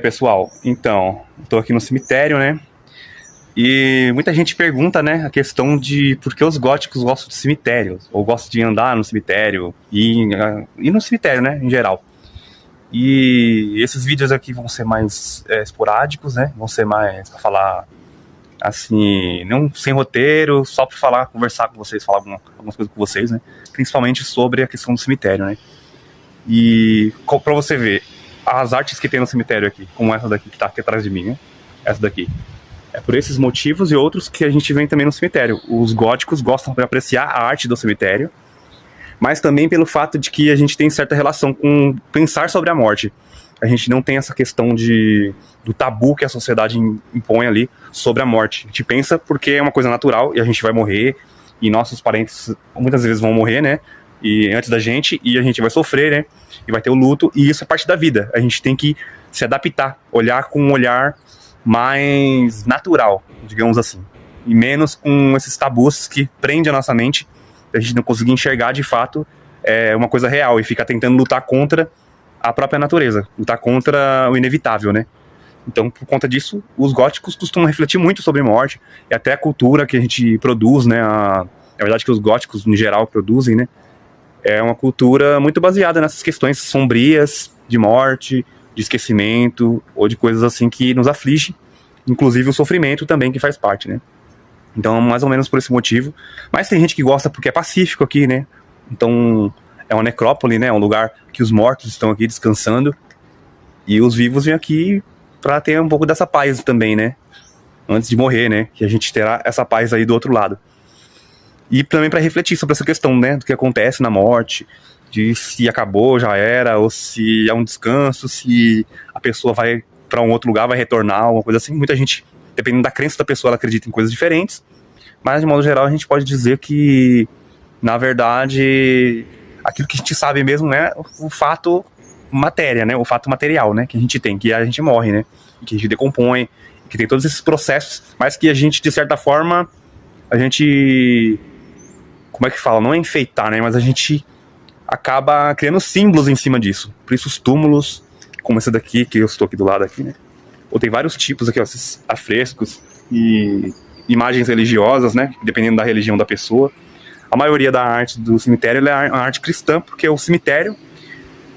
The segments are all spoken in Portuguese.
pessoal? Então, tô aqui no cemitério, né? E muita gente pergunta, né, a questão de por que os góticos gostam de cemitério, ou gostam de andar no cemitério, e no cemitério, né, em geral. E esses vídeos aqui vão ser mais esporádicos, né? Vão ser mais pra falar, assim, não sem roteiro, só pra falar, conversar com vocês, falar algumas coisas com vocês, né? Principalmente sobre a questão do cemitério, né? E pra você ver, as artes que tem no cemitério aqui, como essa daqui que tá aqui atrás de mim, né? Essa daqui. É por esses motivos e outros que a gente vem também no cemitério. Os góticos gostam de apreciar a arte do cemitério, mas também pelo fato de que a gente tem certa relação com pensar sobre a morte. A gente não tem essa questão do tabu que a sociedade impõe ali sobre a morte. A gente pensa porque é uma coisa natural e a gente vai morrer, e nossos parentes muitas vezes vão morrer, né? E antes da gente, e a gente vai sofrer, né? E vai ter o luto, e isso é parte da vida. A gente tem que se adaptar, olhar com um olhar mais natural, digamos assim, e menos com esses tabus que prendem a nossa mente, a gente não conseguir enxergar de fato uma coisa real e ficar tentando lutar contra a própria natureza, lutar contra o inevitável, né? Então, por conta disso, os góticos costumam refletir muito sobre morte, e até a cultura que a gente produz, né? Na verdade, que os góticos, em geral, produzem, né? É uma cultura muito baseada nessas questões sombrias de morte, de esquecimento, ou de coisas assim que nos afligem, inclusive o sofrimento também que faz parte, né? Então, mais ou menos por esse motivo. Mas tem gente que gosta porque é pacífico aqui, né? Então, é uma necrópole, né? É um lugar que os mortos estão aqui descansando, e os vivos vêm aqui para ter um pouco dessa paz também, né? Antes de morrer, né? Que a gente terá essa paz aí do outro lado. E também para refletir sobre essa questão, né? Do que acontece na morte, de se acabou, já era, ou se é um descanso, se a pessoa vai para um outro lugar, vai retornar, alguma coisa assim. Muita gente, dependendo da crença da pessoa, ela acredita em coisas diferentes, mas de modo geral a gente pode dizer que, na verdade, aquilo que a gente sabe mesmo é o fato matéria, né? O fato material, né? Que a gente tem, que a gente morre, né? Que a gente decompõe, que tem todos esses processos, mas que a gente, de certa forma, a gente, como é que fala? Não é enfeitar, né? Mas a gente acaba criando símbolos em cima disso. Por isso os túmulos, como esse daqui, que eu estou aqui do lado aqui, né? Ou tem vários tipos aqui, ó, esses afrescos e imagens religiosas, né? Dependendo da religião da pessoa. A maioria da arte do cemitério é uma arte cristã, porque o cemitério,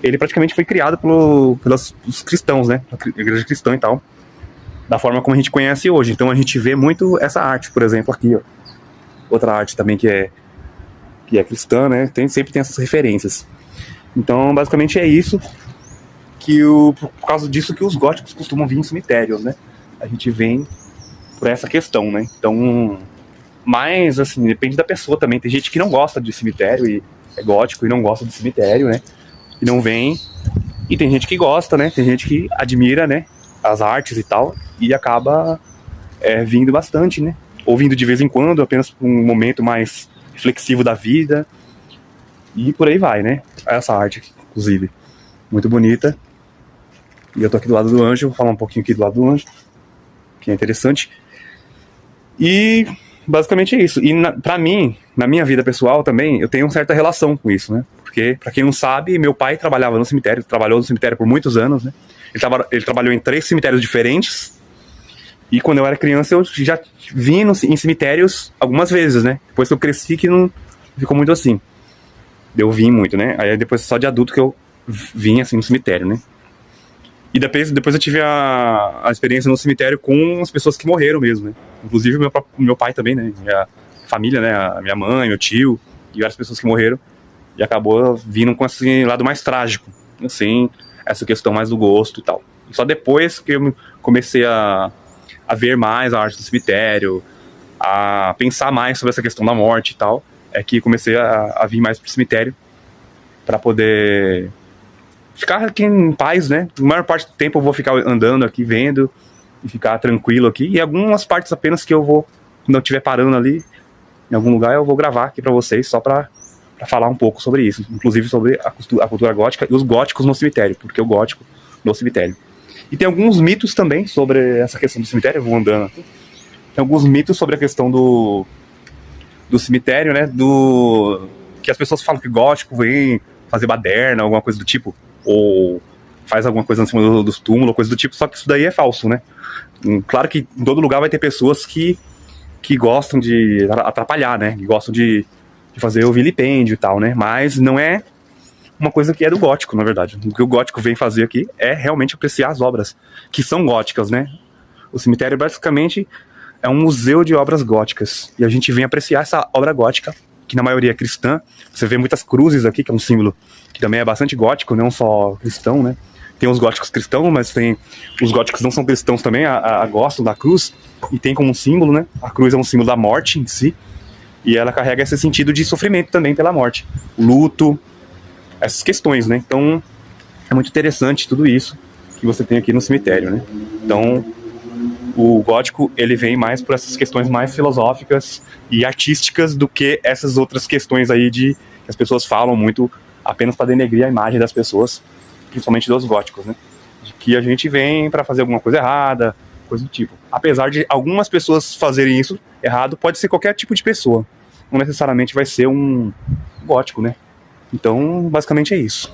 ele praticamente foi criado pelos cristãos, né? A igreja cristã e tal. Da forma como a gente conhece hoje. Então a gente vê muito essa arte, por exemplo, aqui, ó. Outra arte também que é cristã, né? Sempre tem essas referências. Então, basicamente é isso, por causa disso que os góticos costumam vir em cemitérios, né? A gente vem por essa questão, né? Então, mas, assim, depende da pessoa também. Tem gente que não gosta de cemitério e é gótico e não gosta de cemitério, né? E não vem. E tem gente que gosta, né? Tem gente que admira, né? As artes e tal, e acaba vindo bastante, né? Ou vindo de vez em quando, apenas por um momento mais reflexivo da vida, e por aí vai, né? Essa arte aqui, inclusive, muito bonita. E eu tô aqui do lado do anjo, vou falar um pouquinho aqui do lado do anjo, que é interessante. E basicamente é isso. E pra mim, na minha vida pessoal também, eu tenho uma certa relação com isso, né? Porque, pra quem não sabe, meu pai trabalhava no cemitério, trabalhou no cemitério por muitos anos, né? Ele trabalhou em 3 cemitérios diferentes. E quando eu era criança, eu já vim em cemitérios algumas vezes, né? Depois que eu cresci, que não ficou muito assim. Eu vim muito, né? Aí depois só de adulto que eu vim, assim, no cemitério, né? E depois eu tive a experiência no cemitério com as pessoas que morreram mesmo, né? Inclusive o meu pai também, né? Minha família, né? A minha mãe, meu tio e várias pessoas que morreram. E acabou vindo com esse lado mais trágico, assim, essa questão mais do gosto e tal. E só depois que eu comecei a ver mais a arte do cemitério, a pensar mais sobre essa questão da morte e tal, é que comecei a vir mais pro cemitério para poder ficar aqui em paz, né? A maior parte do tempo eu vou ficar andando aqui, vendo, e ficar tranquilo aqui. E algumas partes apenas que eu vou, quando eu estiver parando ali, em algum lugar, eu vou gravar aqui para vocês, só para falar um pouco sobre isso. Inclusive sobre a cultura gótica e os góticos no cemitério, porque o gótico no cemitério. E tem alguns mitos também sobre essa questão do cemitério, eu vou andando aqui. Tem alguns mitos sobre a questão do cemitério, né? Que as pessoas falam que gótico vem fazer baderna, alguma coisa do tipo, ou faz alguma coisa em cima dos túmulos, coisa do tipo, só que isso daí é falso, né? Claro que em todo lugar vai ter pessoas que gostam de atrapalhar, né? Que gostam de fazer o vilipêndio e tal, né? Mas não é uma coisa que é do gótico, na verdade. O que o gótico vem fazer aqui é realmente apreciar as obras que são góticas, né? O cemitério basicamente é um museu de obras góticas. E a gente vem apreciar essa obra gótica, que na maioria é cristã. Você vê muitas cruzes aqui, que é um símbolo que também é bastante gótico, não só cristão, né? Tem os góticos cristãos, mas tem os góticos que não são cristãos também, gostam da cruz, e tem como um símbolo, né? A cruz é um símbolo da morte em si, e ela carrega esse sentido de sofrimento também pela morte, luto, essas questões, né? Então, é muito interessante tudo isso que você tem aqui no cemitério, né? Então, o gótico, ele vem mais por essas questões mais filosóficas e artísticas do que essas outras questões aí que as pessoas falam muito apenas para denegrir a imagem das pessoas, principalmente dos góticos, né? De que a gente vem para fazer alguma coisa errada, coisa do tipo. Apesar de algumas pessoas fazerem isso errado, pode ser qualquer tipo de pessoa. Não necessariamente vai ser um gótico, né? Então, basicamente é isso.